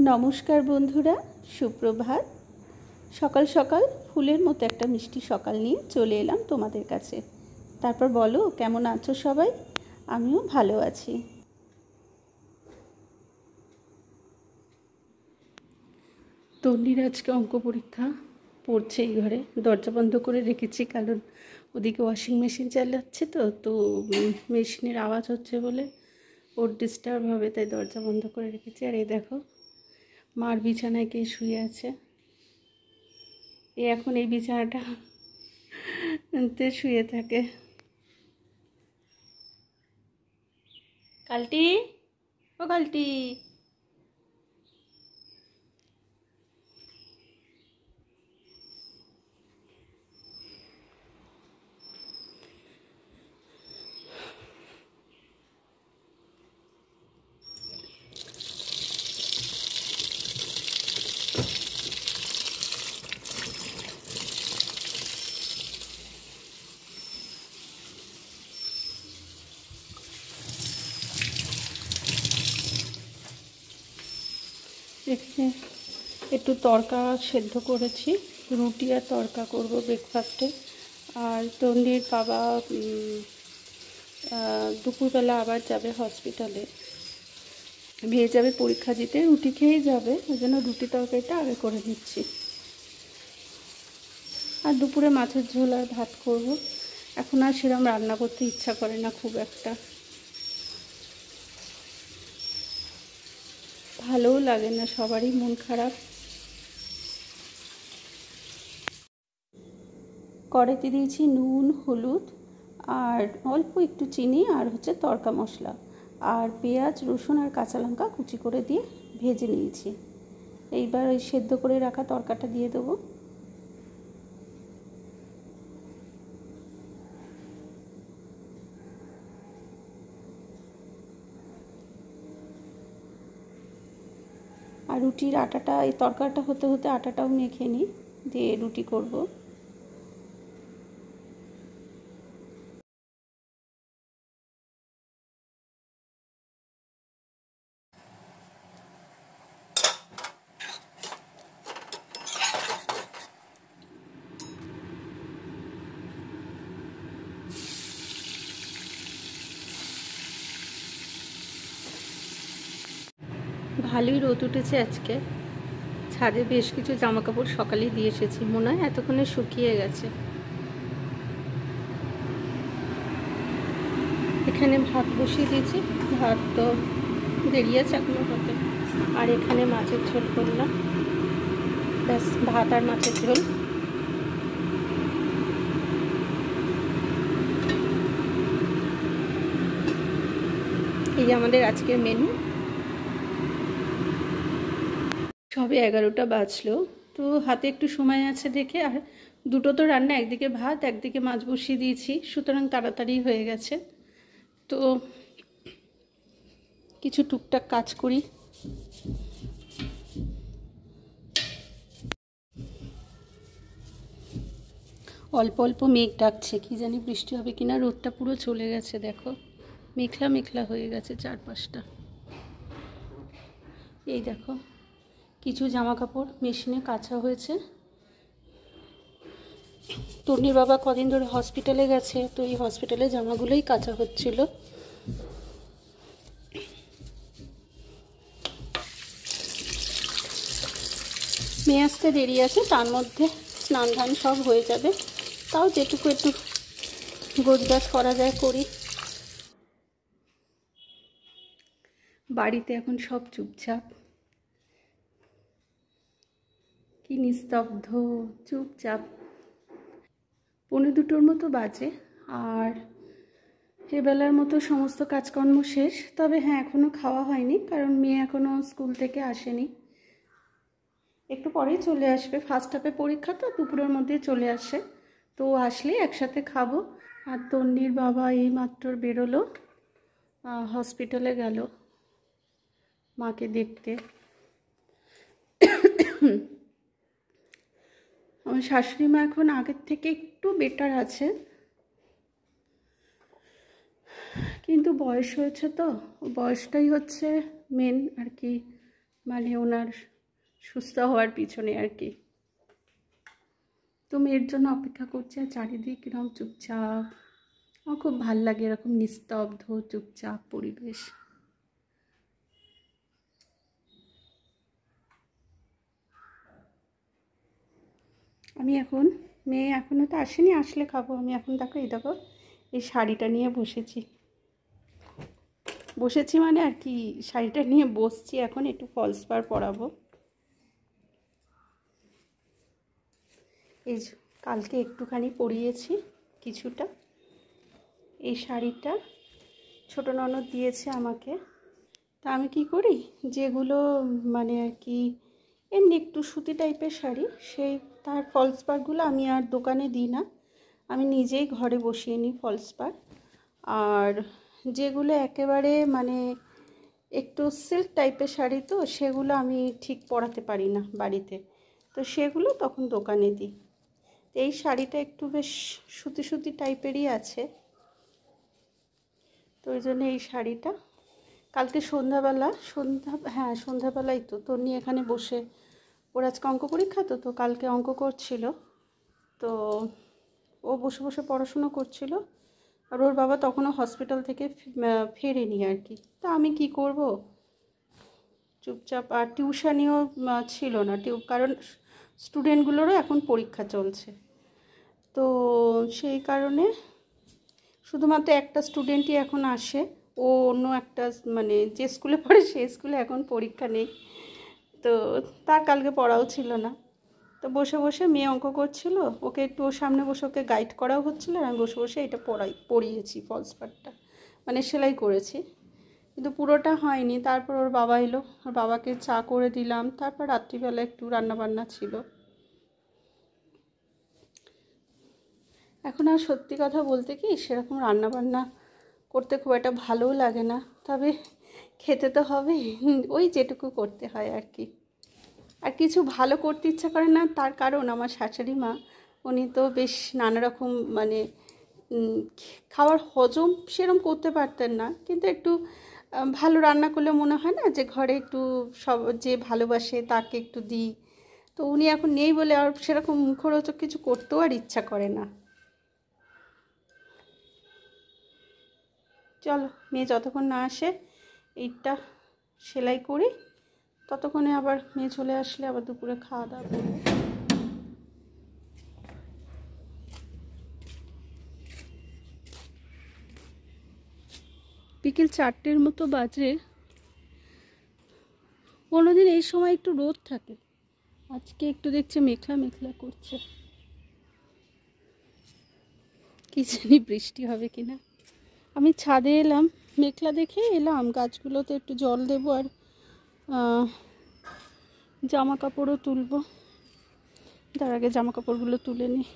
নমস্কার বন্ধুরা, সুপ্রভাত। সকাল সকাল ফুলের মতো একটা মিষ্টি সকাল নিয়ে চলে এলাম তোমাদের কাছে। তারপর বলো, কেমন আছো সবাই? আমিও ভালো আছি। তন্নির আজকে অঙ্ক পরীক্ষা পড়ছে এই ঘরে। দরজা বন্ধ করে রেখেছি কারণ ওদিকে ওয়াশিং মেশিন চালাচ্ছে তো মেশিনের আওয়াজ হচ্ছে বলে ওর ডিস্টার্ব হবে, তাই দরজা বন্ধ করে রেখেছি। আর এই দেখো, মার বিছানায় কে শুয়ে আছে। এখন এই বিছানাটাতে শুয়ে থাকে। কালটি, ও কালটি, এখানে একটু তড়কা সেদ্ধ করেছি, রুটি আর তড়কা করব ব্রেকফাস্টে। আর তন্ডির বাবা দুপুরবেলা আবার যাবে হসপিটালে, ভেয়ে যাবে পরীক্ষা দিতে, রুটি খেয়েই যাবে, ওই জন্য রুটি তরকারিটা আগে করে নিচ্ছি। আর দুপুরে মাছের ঝোল আর ভাত করব। এখন আর সেরকম রান্না করতে ইচ্ছা করে না খুব একটা, ভালোও লাগে না, সবারই মন খারাপ। কড়াইতে দিয়েছি নুন, হলুদ আর অল্প একটু চিনি আর হচ্ছে তড়কা মশলা, আর পেঁয়াজ, রসুন আর কাঁচা লঙ্কা কুচি করে দিয়ে ভেজে নিয়েছি। এইবার ওই সেদ্ধ করে রাখা তড়কাটা দিয়ে দেবো। আর রুটির আটাটা, এই তড়কাটা হতে হতে আটাটাও মেখে নিই, দিয়ে রুটি করব। ভালোই রোদ উঠেছে আজকে। ছাদে বেশ কিছু জামা কাপড় সকালেই দিয়ে এসেছি, মনে হয় এতক্ষণে শুকিয়ে গেছে। এখানে ভাত বসিয়ে দিয়েছি, ভাত তো দেরি আছে এখনো হতে। আর এখানে মাছের ঝোল করলাম, ব্যাস, ভাত আর মাছের ঝোল। এই যে আমাদের আজকের মেনু। সবে 11টা বাজলো, তো হাতে একটু সময় আছে দেখে, আর দুটো তো রান্না, একদিকে ভাত একদিকে মাছ বসিয়ে দিয়েছি, সুতরাং তাড়াতাড়ি হয়ে গেছে। তো কিছু টুকটাক কাজ করি। অল্প অল্প মেঘ ডাকছে, কি জানি বৃষ্টি হবে কিনা। রোদটা পুরো চলে গেছে, দেখো মেঘলা মেঘলা হয়ে গেছে চারপাশটা। এই দেখো, কিছু জামা কাপড় মেশিনে কাচা হয়েছে। তন্নির বাবা কদিন ধরে হসপিটালে গেছে, তো এই হসপিটালে জামাগুলোই কাচা হচ্ছিল। মেয়ে আসতে দেরি আছে, তার মধ্যে স্নান ধান সব হয়ে যাবে। তাও যেটুকু একটু গোছগাছ করা যায় করি। বাড়িতে এখন সব চুপচাপ, কি নিস্তব্ধ, চুপচাপ। 1:45 মতো বাজে, আর এবেলার মতো সমস্ত কাজকর্ম শেষ। তবে হ্যাঁ, এখনও খাওয়া হয়নি, কারণ মেয়ে এখনও স্কুল থেকে আসেনি, একটু পরেই চলে আসবে। ফার্স্ট হাফে পরীক্ষা তো দুপুরের মধ্যে চলে আসে, তো আসলে একসাথে খাবো। আর তন্নির বাবা এই মাত্র বেরোলো, হসপিটালে গেল মাকে দেখতে। আমার শাশুড়ি মা এখন আগের থেকে একটু বেটার আছে, কিন্তু বয়স হয়েছে তো, বয়সটাই হচ্ছে মেন আর কি, মানে ওনার সুস্থ হওয়ার পিছনে আর কি। তো মেয়ের জন্য অপেক্ষা করছি, আর চারিদিক এরকম চুপচাপ। আমার খুব ভাল লাগে এরকম নিস্তব্ধ চুপচাপ পরিবেশ। আমি এখন, মেয়ে এখনও তো আসেনি, আসলে খাবো। আমি এখন দেখো এই শাড়িটা নিয়ে বসেছি মানে আর কি, শাড়িটা নিয়ে বসছি। এখন একটু ফলস পাড় পরাবো। এই কালকে একটুখানি পরিয়েছি কিছুটা। এই শাড়িটা ছোট ননদ দিয়েছে আমাকে। তা আমি কি করি, যেগুলো মানে আর কি এমনি একটু সুতি টাইপের শাড়ি, সেই তার ফলস পাড়গুলো আমি আর দোকানে দিই না, আমি নিজেই ঘরে বসিয়ে নিই ফলস পাড়। আর যেগুলো একেবারে মানে একটু সিল্ক টাইপের শাড়ি, তো সেগুলো আমি ঠিক পরাতে পারি না বাড়িতে, তো সেগুলো তখন দোকানে দিই। এই শাড়িটা একটু বেশ সুতি সুতি টাইপেরই আছে, তো ওই জন্য এই শাড়িটা কালকে সন্ধ্যাবেলাই তো তন্নি এখানে বসে, ওর আজকে অঙ্ক পরীক্ষা, তো কালকে অঙ্ক করছিল, তো ও বসে বসে পড়াশুনো করছিল। আর ওর বাবা তখনও হসপিটাল থেকে ফেরেনি আর কি। তা আমি কি করব, চুপচাপ। আর টিউশানিও ছিল না, কারণ স্টুডেন্টগুলোরও এখন পরীক্ষা চলছে, তো সেই কারণে শুধুমাত্র একটা স্টুডেন্টই এখন আসে। ও অন্য একটা মানে যে স্কুলে পড়ে সেই স্কুলে এখন পরীক্ষা নেই, তো তার কালকে পড়াও ছিল না। তো বসে বসে মেয়ে অঙ্ক করছিল, ওকে একটু ওর সামনে বসে ওকে গাইড করাও হচ্ছিলো, আর আমি বসে বসে এটা পড়িয়েছি ফলস পাড়টা, মানে সেলাই করেছি, কিন্তু পুরোটা হয়নি। তারপর ওর বাবা এলো, ওর বাবাকে চা করে দিলাম, তারপর রাত্রিবেলা একটু রান্নাবান্না ছিল। এখন আর সত্যি কথা বলতে কি সেরকম রান্নাবান্না করতে খুব একটা ভালোও লাগে না, তবে খেতে তো হবে, ওই যেটুকু করতে হয় আর কি। আর কিছু ভালো করতে ইচ্ছা করে না, তার কারণ আমার শাশুড়ি মা, উনি তো বেশ নানা রকম মানে খাবার হজম সেরকম করতে পারতেন না, কিন্তু একটু ভালো রান্না করলে মনে হয় না যে ঘরে একটু সব যে ভালোবাসে তাকে একটু দিই। তো উনি এখন নেই বলে আর সেরকম মুখরোচক কিছু করতেও আর ইচ্ছা করে না। চলো, মেয়ে যতক্ষণ না আসে এইটা সেলাই করি, ততক্ষণে আবার মেয়ে চলে আসলে আবার দুপুরে খাওয়া দাওয়া করবো। বিকেল 4টের মতো বাজে। কোনোদিন এই সময় একটু রোদ থাকে, আজকে একটু দেখছি মেঘলা মেঘলা করছে, কি জানি বৃষ্টি হবে কিনা। আমি ছাদে এলাম, মেঘলা দেখে এলাম, গাছগুলোতে একটু জল দেবো, আর জামা কাপড়ও তুলবো। তার আগে জামা কাপড়গুলো তুলে নিই।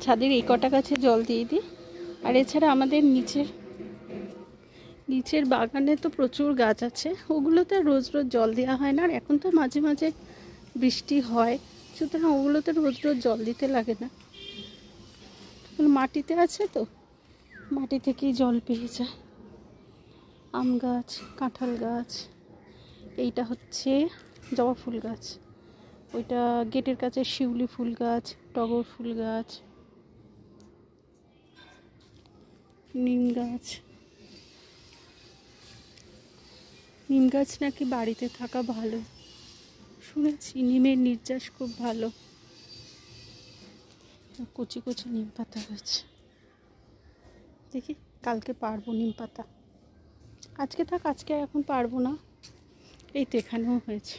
ছাদের এই কটা গাছে জল দিয়ে দিই। আর এছাড়া আমাদের নিচের বাগানে তো প্রচুর গাছ আছে, ওগুলোতে রোজ রোজ জল দেওয়া হয় না। আর এখন তো মাঝে মাঝে বৃষ্টি হয়, সুতরাং ওগুলোতে রোজ রোজ জল দিতে লাগে না, মাটিতে আছে তো মাটি থেকেই জল পেয়ে যায়। আম গাছ, কাঁঠাল গাছ, এইটা হচ্ছে জবা ফুল গাছ, ওইটা গেটের কাছে শিউলি ফুল গাছ, টগর ফুল গাছ, নিম গাছ নাকি বাড়িতে থাকা ভালো, শুনেছি নিমের নির্যাস খুব ভালো। কচি কচি নিম পাতা হয়েছে, দেখি কালকে পারবো নিম পাতা। আজকে থাক, আজকে এখন পারবো না। এই তো এখানেও হয়েছে।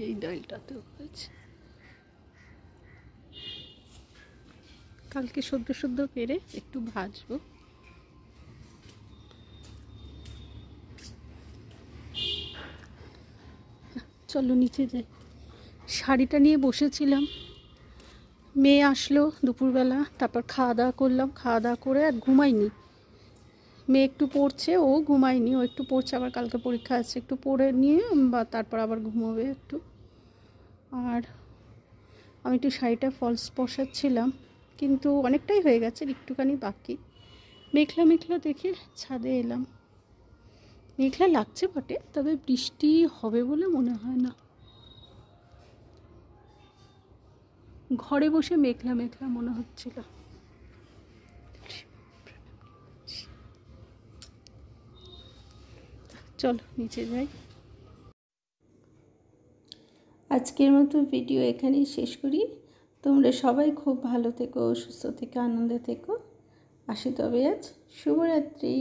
এই ডালটাতেও হয়েছে। কালকে সদ্য সদ্য পেরে একটু ভাজবো। চলো নিচে যাই। শাড়িটা নিয়ে বসেছিলাম, মেয়ে আসলো দুপুরবেলা, তারপর খাওয়া দাওয়া করলাম। খাওয়া দাওয়া করে আর ঘুমাইনি। মেয়ে একটু পড়ছে, ও ঘুমায়নি, ও একটু পড়ছে, আবার কালকে পরীক্ষা আছে, একটু পড়ে নিয়ে বা তারপর আবার ঘুমোবে একটু। আর আমি একটু শাড়িটা ফলস বসাচ্ছিলাম, কিন্তু অনেকটাই হয়ে গেছে, একটুখানি বাকি। মেঘলা মেঘলা দেখে ছাদে এলাম। মেঘলা লাগছে বটে, তবে বৃষ্টি হবে বলে মনে হয় না। ঘরে বসে মেঘলা মেঘলা মনে হচ্ছিল। চলো নিচে যাই। আজকের মতো ভিডিও এখানেই শেষ করি। তোমরা সবাই খুব ভালো থেকো, সুস্থ থেকো, আনন্দে থেকো। আসি তবে আজ। শুভরাত্রি।